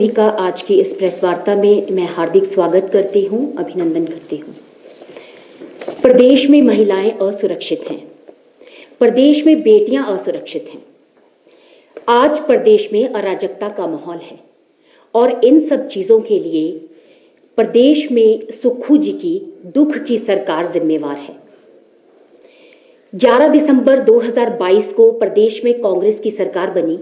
का आज की इस प्रेस वार्ता में मैं हार्दिक स्वागत करती हूं, अभिनंदन करती हूं। प्रदेश में महिलाएं असुरक्षित हैं, प्रदेश में बेटियां असुरक्षित हैं। आज प्रदेश में अराजकता का माहौल है और इन सब चीज़ों के लिए प्रदेश में सुक्खू जी की दुख की सरकार जिम्मेवार है। 11 दिसंबर 2022 को प्रदेश में कांग्रेस की सरकार बनी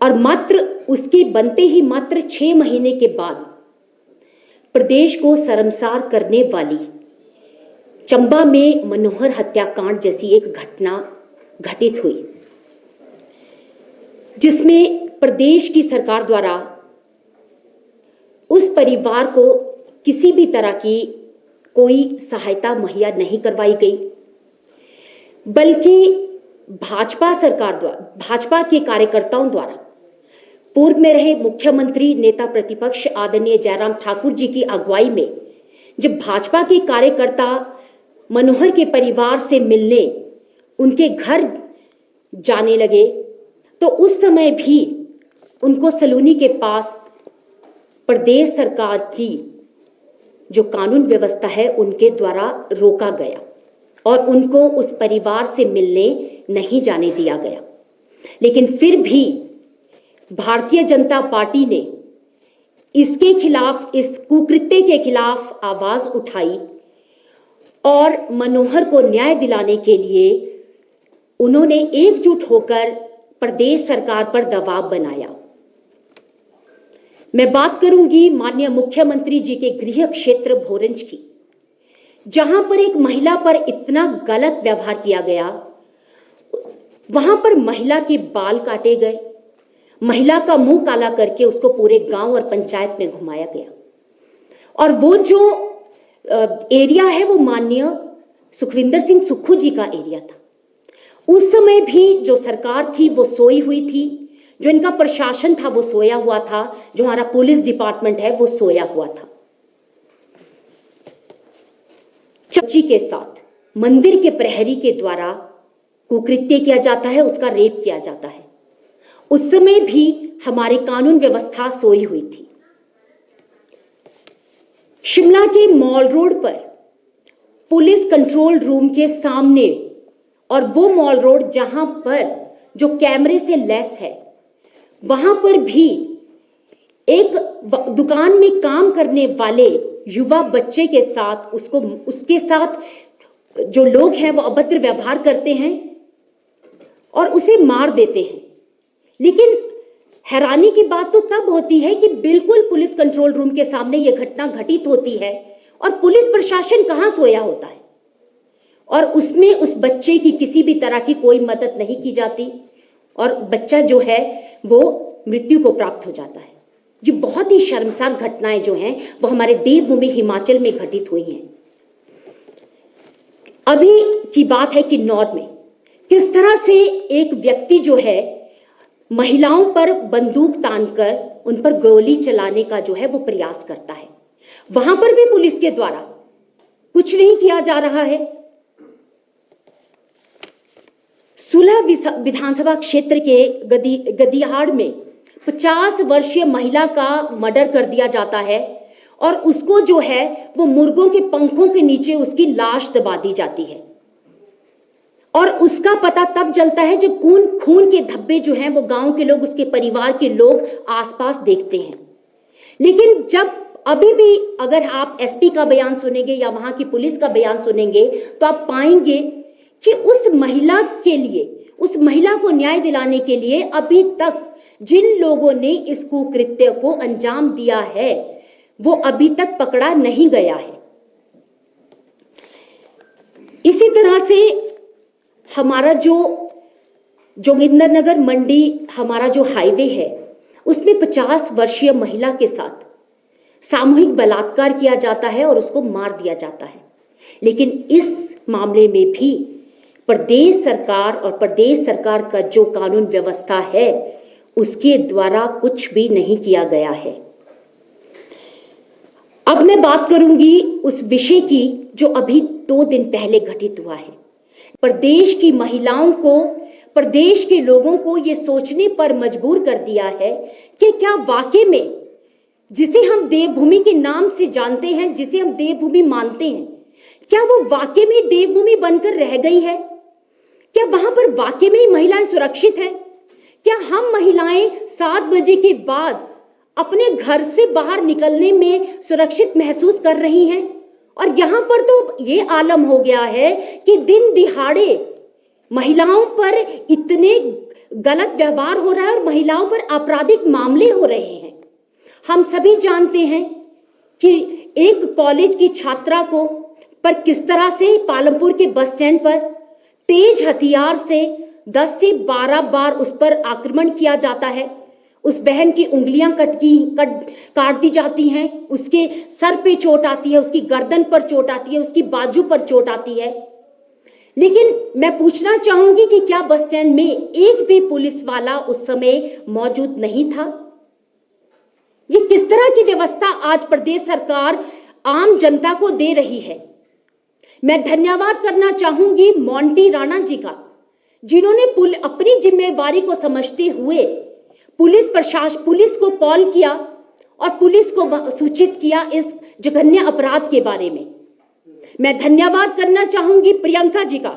और मात्र उसके बनते ही मात्र 6 महीने के बाद प्रदेश को शर्मसार करने वाली चंबा में मनोहर हत्याकांड जैसी एक घटना घटित हुई, जिसमें प्रदेश की सरकार द्वारा उस परिवार को किसी भी तरह की कोई सहायता मुहैया नहीं करवाई गई, बल्कि भाजपा के कार्यकर्ताओं द्वारा पूर्व में रहे मुख्यमंत्री नेता प्रतिपक्ष आदरणीय जयराम ठाकुर जी की अगुवाई में जब भाजपा के कार्यकर्ता मनोहर के परिवार से मिलने उनके घर जाने लगे, तो उस समय भी उनको सलूनी के पास प्रदेश सरकार की जो कानून व्यवस्था है उनके द्वारा रोका गया और उनको उस परिवार से मिलने नहीं जाने दिया गया। लेकिन फिर भी भारतीय जनता पार्टी ने इसके खिलाफ, इस कुकृत्य के खिलाफ आवाज उठाई और मनोहर को न्याय दिलाने के लिए उन्होंने एकजुट होकर प्रदेश सरकार पर दबाव बनाया। मैं बात करूंगी माननीय मुख्यमंत्री जी के गृह क्षेत्र भोरंज की, जहां पर एक महिला पर इतना गलत व्यवहार किया गया। वहां पर महिला के बाल काटे गए, महिला का मुंह काला करके उसको पूरे गांव और पंचायत में घुमाया गया। और वो जो एरिया है वो माननीय सुखविंदर सिंह सुक्खू जी का एरिया था। उस समय भी जो सरकार थी वो सोई हुई थी, जो इनका प्रशासन था वो सोया हुआ था, जो हमारा पुलिस डिपार्टमेंट है वो सोया हुआ था। बच्ची के साथ मंदिर के प्रहरी के द्वारा कुकृत्य किया जाता है, उसका रेप किया जाता है। उस समय भी हमारी कानून व्यवस्था सोई हुई थी। शिमला के मॉल रोड पर पुलिस कंट्रोल रूम के सामने, और वो मॉल रोड जहां पर जो कैमरे से लैस है, वहां पर भी एक दुकान में काम करने वाले युवा बच्चे के साथ उसके साथ जो लोग हैं वो अभद्र व्यवहार करते हैं और उसे मार देते हैं। लेकिन हैरानी की बात तो तब होती है कि बिल्कुल पुलिस कंट्रोल रूम के सामने यह घटना घटित होती है और पुलिस प्रशासन कहां सोया होता है और उसमें उस बच्चे की किसी भी तरह की कोई मदद नहीं की जाती और बच्चा जो है वो मृत्यु को प्राप्त हो जाता है। ये बहुत ही शर्मसार घटनाएं जो हैं वो हमारे देवभूमि हिमाचल में घटित हुई हैं। अभी की बात है किन्नौर में किस तरह से एक व्यक्ति जो है महिलाओं पर बंदूक तानकर उन पर गोली चलाने का जो है वो प्रयास करता है। वहां पर भी पुलिस के द्वारा कुछ नहीं किया जा रहा है। सुलह विधानसभा क्षेत्र के गदिहाड़ में 50 वर्षीय महिला का मर्डर कर दिया जाता है और उसको जो है वो मुर्गों के पंखों के नीचे उसकी लाश दबा दी जाती है और उसका पता तब चलता है जब खून के धब्बे जो हैं वो गांव के लोग, उसके परिवार के लोग आसपास देखते हैं। लेकिन जब अभी भी अगर आप एसपी का बयान सुनेंगे या वहां की पुलिस का बयान सुनेंगे तो आप पाएंगे कि उस महिला के लिए, उस महिला को न्याय दिलाने के लिए अभी तक जिन लोगों ने इस कुकृत्य को अंजाम दिया है वो अभी तक पकड़ा नहीं गया है। इसी तरह से हमारा जो जोगिंदरनगर मंडी हमारा जो हाईवे है उसमें 50 वर्षीय महिला के साथ सामूहिक बलात्कार किया जाता है और उसको मार दिया जाता है। लेकिन इस मामले में भी प्रदेश सरकार और प्रदेश सरकार का जो कानून व्यवस्था है उसके द्वारा कुछ भी नहीं किया गया है। अब मैं बात करूंगी उस विषय की जो अभी 2 दिन पहले घटित हुआ है। प्रदेश की महिलाओं को प्रदेश के लोगों को ये सोचने पर मजबूर कर दिया है कि क्या वाकई में जिसे हम देवभूमि के नाम से जानते हैं, जिसे हम देवभूमि मानते हैं, क्या वो वाकई में देवभूमि बनकर रह गई है? क्या वहां पर वाकई में महिलाएं सुरक्षित हैं? क्या हम महिलाएं 7 बजे के बाद अपने घर से बाहर निकलने में सुरक्षित महसूस कर रही हैं? और यहाँ पर तो ये आलम हो गया है कि दिन दिहाड़े महिलाओं पर इतने गलत व्यवहार हो रहा है और महिलाओं पर आपराधिक मामले हो रहे हैं। हम सभी जानते हैं कि एक कॉलेज की छात्रा को पर किस तरह से पालमपुर के बस स्टैंड पर तेज हथियार से 10 से 12 बार उस पर आक्रमण किया जाता है। उस बहन की उंगलियां काट दी जाती हैं, उसके सर पे चोट आती है, उसकी गर्दन पर चोट आती है, उसकी बाजू पर चोट आती है। लेकिन मैं पूछना चाहूंगी कि क्या बस स्टैंड में एक भी पुलिस वाला उस समय मौजूद नहीं था? ये किस तरह की व्यवस्था आज प्रदेश सरकार आम जनता को दे रही है? मैं धन्यवाद करना चाहूंगी मोंटी राणा जी का, जिन्होंने अपनी जिम्मेवारी को समझते हुए पुलिस को कॉल किया और पुलिस को सूचित किया इस जघन्य अपराध के बारे में। मैं धन्यवाद करना चाहूंगी प्रियंका जी का,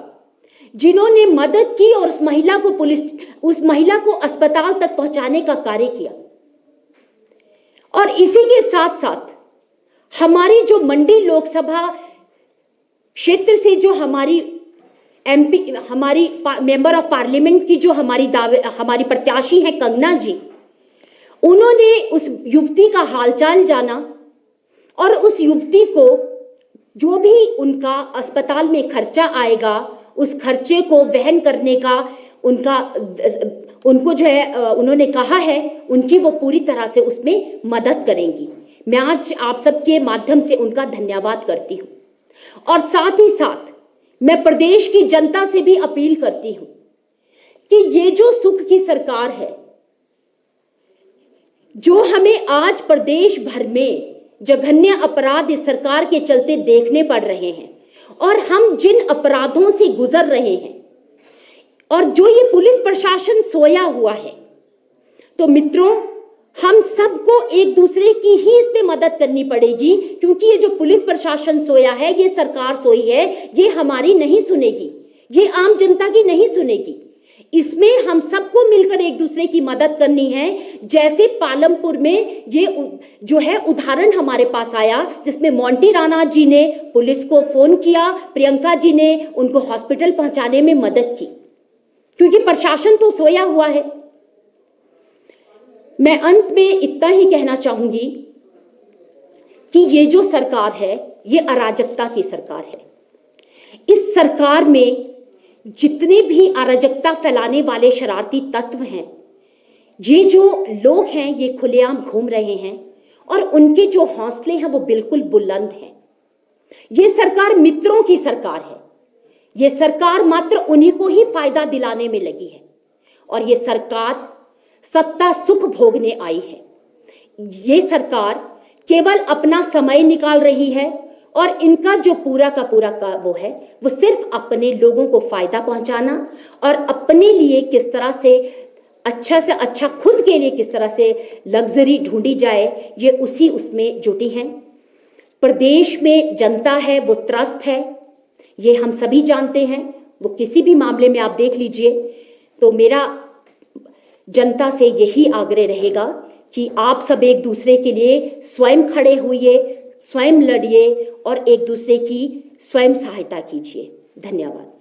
जिन्होंने मदद की और उस महिला को अस्पताल तक पहुंचाने का कार्य किया। और इसी के साथ साथ हमारी जो मंडी लोकसभा क्षेत्र से जो हमारी एमपी, हमारी मेंबर ऑफ पार्लियामेंट की जो हमारी प्रत्याशी हैं कंगना जी, उन्होंने उस युवती का हालचाल जाना और उस युवती को जो भी उनका अस्पताल में खर्चा आएगा उस खर्चे को वहन करने का उनको जो है उन्होंने कहा है, उनकी वो पूरी तरह से उसमें मदद करेंगी। मैं आज आप सबके माध्यम से उनका धन्यवाद करती हूँ और साथ ही साथ मैं प्रदेश की जनता से भी अपील करती हूं कि ये जो सुख की सरकार है, जो हमें आज प्रदेश भर में जघन्य अपराध इस सरकार के चलते देखने पड़ रहे हैं और हम जिन अपराधों से गुजर रहे हैं और जो ये पुलिस प्रशासन सोया हुआ है, तो मित्रों हम सबको एक दूसरे की ही इसमें मदद करनी पड़ेगी, क्योंकि ये जो पुलिस प्रशासन सोया है, ये सरकार सोई है, ये हमारी नहीं सुनेगी, ये आम जनता की नहीं सुनेगी। इसमें हम सबको मिलकर एक दूसरे की मदद करनी है। जैसे पालमपुर में ये जो है उदाहरण हमारे पास आया, जिसमें मोंटी राणा जी ने पुलिस को फोन किया, प्रियंका जी ने उनको हॉस्पिटल पहुंचाने में मदद की, क्योंकि प्रशासन तो सोया हुआ है। मैं अंत में इतना ही कहना चाहूंगी कि ये जो सरकार है, ये अराजकता की सरकार है। इस सरकार में जितने भी अराजकता फैलाने वाले शरारती तत्व हैं, ये जो लोग हैं, ये खुलेआम घूम रहे हैं और उनके जो हौसले हैं वो बिल्कुल बुलंद हैं। ये सरकार मित्रों की सरकार है। ये सरकार मात्र उन्हीं को ही फायदा दिलाने में लगी है और ये सरकार सत्ता सुख भोगने आई है। ये सरकार केवल अपना समय निकाल रही है और इनका जो पूरा का वो है, वो सिर्फ अपने लोगों को फायदा पहुंचाना और अपने लिए किस तरह से अच्छा खुद के लिए किस तरह से लग्जरी ढूंढी जाए, ये उसमें जुटी हैं। प्रदेश में जनता है वो त्रस्त है, ये हम सभी जानते हैं। वो किसी भी मामले में आप देख लीजिए। तो मेरा जनता से यही आग्रह रहेगा कि आप सब एक दूसरे के लिए स्वयं खड़े होइए, स्वयं लड़िए और एक दूसरे की स्वयं सहायता कीजिए। धन्यवाद।